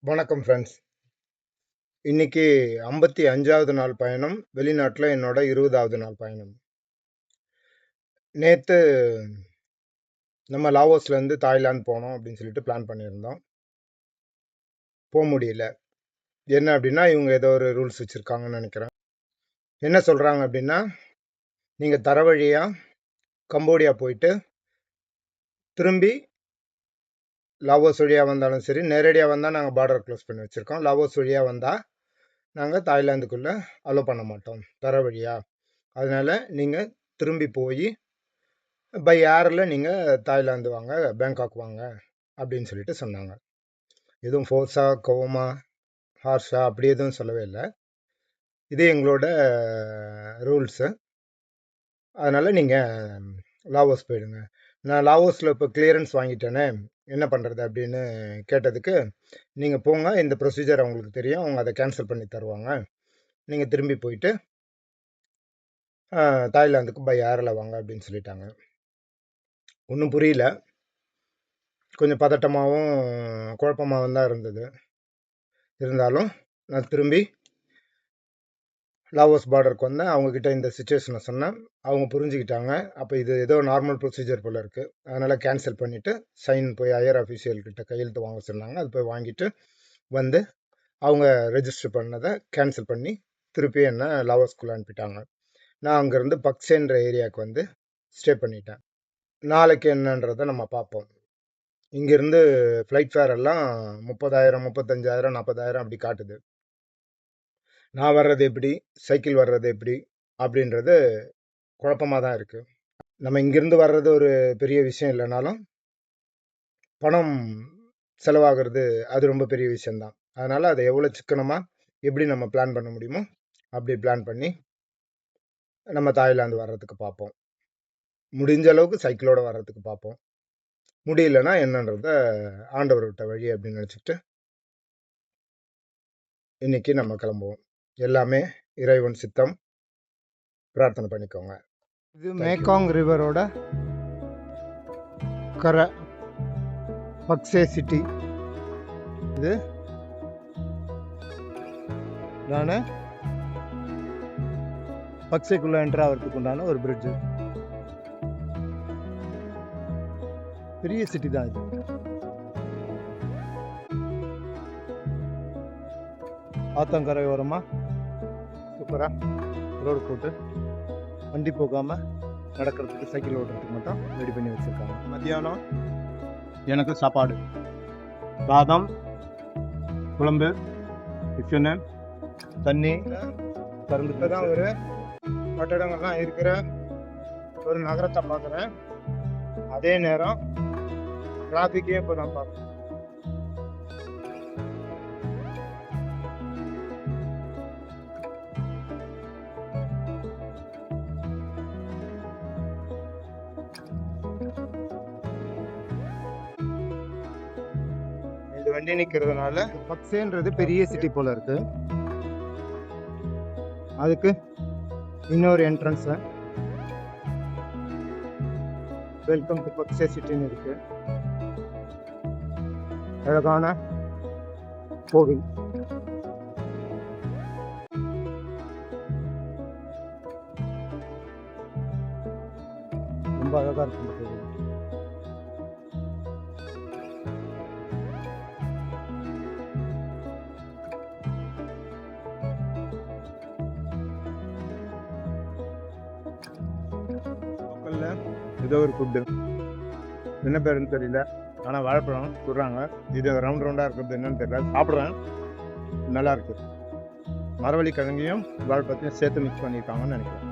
வணக்கம் ஃப்ரெண்ட்ஸ். இன்னைக்கு 55வது நாள் பயணம். வெளிநாட்டில் என்னோட 20வது நாள் பயணம். நேற்று நம்ம லாவோஸ்லேருந்து தாய்லாந்து போனோம் அப்படின்னு சொல்லிட்டு பிளான் பண்ணியிருந்தோம். போக முடியல. என்ன அப்படின்னா இவங்க ஏதோ ஒரு ரூல்ஸ் வச்சுருக்காங்கன்னு நினைக்கிறேன். என்ன சொல்கிறாங்க அப்படின்னா, நீங்கள் தர வழியாக கம்போடியா போயிட்டு திரும்பி லாவோஸ் வழியாக வந்தாலும் சரி, நேரடியாக வந்தால் நாங்கள் பார்டர் க்ளோஸ் பண்ணி வச்சுருக்கோம். லாவோஸ் வழியாக வந்தால் நாங்கள் தாய்லாந்துக்குள்ளே அலோ பண்ண மாட்டோம் தர வழியாக. அதனால் நீங்கள் திரும்பி போய் பை ஏரில் நீங்கள் தாய்லாந்து வாங்க, பேங்காக் வாங்க அப்படின்னு சொல்லிட்டு சொன்னாங்க. எதுவும் ஃபோர்ஸா, கோவமா, ஹார்ஷா அப்படி எதுவும் சொல்லவே இல்லை. இது எங்களோட ரூல்ஸு. அதனால் நீங்கள் லாவோஸ் போயிடுங்க. நான் லாவோஸில் இப்போ கிளியரன்ஸ் வாங்கிட்டேனே, என்ன பண்ணுறது அப்படின்னு கேட்டதுக்கு, நீங்கள் போங்க, இந்த ப்ரொசீஜர் அவங்களுக்கு தெரியும், அவங்க அதை கேன்சல் பண்ணி தருவாங்க. நீங்கள் திரும்பி போயிட்டு தாய்லாந்துக்கு பை ஏரில் வாங்க அப்படின்னு சொல்லிட்டாங்க. ஒன்றும் புரியல. கொஞ்சம் பதட்டமாகவும் குழப்பமாகவும் தான் இருந்தது. இருந்தாலும் நான் திரும்பி லாவோஸ் பார்டருக்கு வந்தேன். அவங்கக்கிட்ட இந்த சுச்சுவேஷனை சொன்னேன். அவங்க புரிஞ்சுக்கிட்டாங்க. அப்போ இது ஏதோ நார்மல் ப்ரொசீஜர் போல் இருக்குது, அதனால் கேன்சல் பண்ணிவிட்டு சைன் போய் ஹையர் அஃபீஷியல்கிட்ட கையெழுத்து வாங்க சொன்னாங்க. அது போய் வாங்கிட்டு வந்து அவங்க ரெஜிஸ்டர் பண்ணதை கேன்சல் பண்ணி திருப்பி என்ன லாவோஸ்குள்ளே அனுப்பிட்டாங்க. நான் அங்கேருந்து பக்சேன்ற ஏரியாவுக்கு வந்து ஸ்டே பண்ணிட்டேன். நாளைக்கு என்னன்றதை நம்ம பார்ப்போம். இங்கேருந்து ஃப்ளைட் ஃபேர் எல்லாம் 30,000, 35,000, 40,000 அப்படி காட்டுது. நான் வர்றது எப்படி, சைக்கிள் வர்றது எப்படி அப்படின்றது குழப்பமாக தான் இருக்குது. நம்ம இங்கேருந்து வர்றது ஒரு பெரிய விஷயம் இல்லைனாலும் பணம் செலவாகிறது அது ரொம்ப பெரிய விஷயந்தான். அதனால் அதை எவ்வளோ சிக்கனமாக எப்படி நம்ம பிளான் பண்ண முடியுமோ அப்படி பிளான் பண்ணி நம்ம தாய்லாந்து வர்றதுக்கு பார்ப்போம். முடிஞ்ச அளவுக்கு சைக்கிளோடு வர்றதுக்கு பார்ப்போம். முடியலன்னா என்னன்றத ஆண்டவர் விட்ட வழி அப்படின்னு நினச்சிக்கிட்டு இன்னைக்கு நம்ம கிளம்புவோம். எல்லாமே இறைவன் சித்தம். பிரார்த்தனை பண்ணிக்கோங்க. இது மேகாங் ரிவரோட கரை, பக்சே சிட்டி. இது நான் பக்சேக்குள்ளே என்ட்ரு ஆகிறதுக்கு உண்டான ஒரு பிரிட்ஜு. பெரிய சிட்டி தான் இது. ஆத்தங்கரை ஓரமாக சூப்பராக ரோடு போட்டு வண்டி போகாமல் நடக்கிறதுக்கு, சைக்கிள் ஓட்டுறதுக்கு மட்டும் ரெடி பண்ணி வச்சுருக்காங்க. மத்தியானம் எனக்கு சாப்பாடு, சாதம், குழம்பு, டிஃபனு, தண்ணி, கரும்பு தான். ஒரு கட்டடங்கள்லாம் இருக்கிற ஒரு நகரத்தை பார்க்குறேன். அதே நேரம் டிராஃபிக்கே இப்போ தான் பார்க்குறேன். இந்த வண்டி நிற்கிறதுனால பக்சேன்றது பெரிய சிட்டி போல இருக்கு. அதுக்கு இன்னொரு என்ட்ரன்ஸ் வெல்கம் டு பக்சே சிட்டின்னு இருக்கு. அழகான கோவில். ரொம்ப அழகா இருக்கு இந்த கோவில். ஏதோ ஒரு ஃபுட்டு, என்ன பேருன்னு தெரியல, ஆனால் வாழைப்பழம் சொல்கிறாங்க. இது ரவுண்ட் ரவுண்டாக இருக்கிறது என்னன்னு தெரியல. சாப்பிட்றேன், நல்லா இருக்குது. மரவள்ளி கிழங்கையும் வாழைப்பழத்தையும் சேர்த்து மிக்ஸ் பண்ணியிருக்காங்கன்னு நினைக்கிறேன்.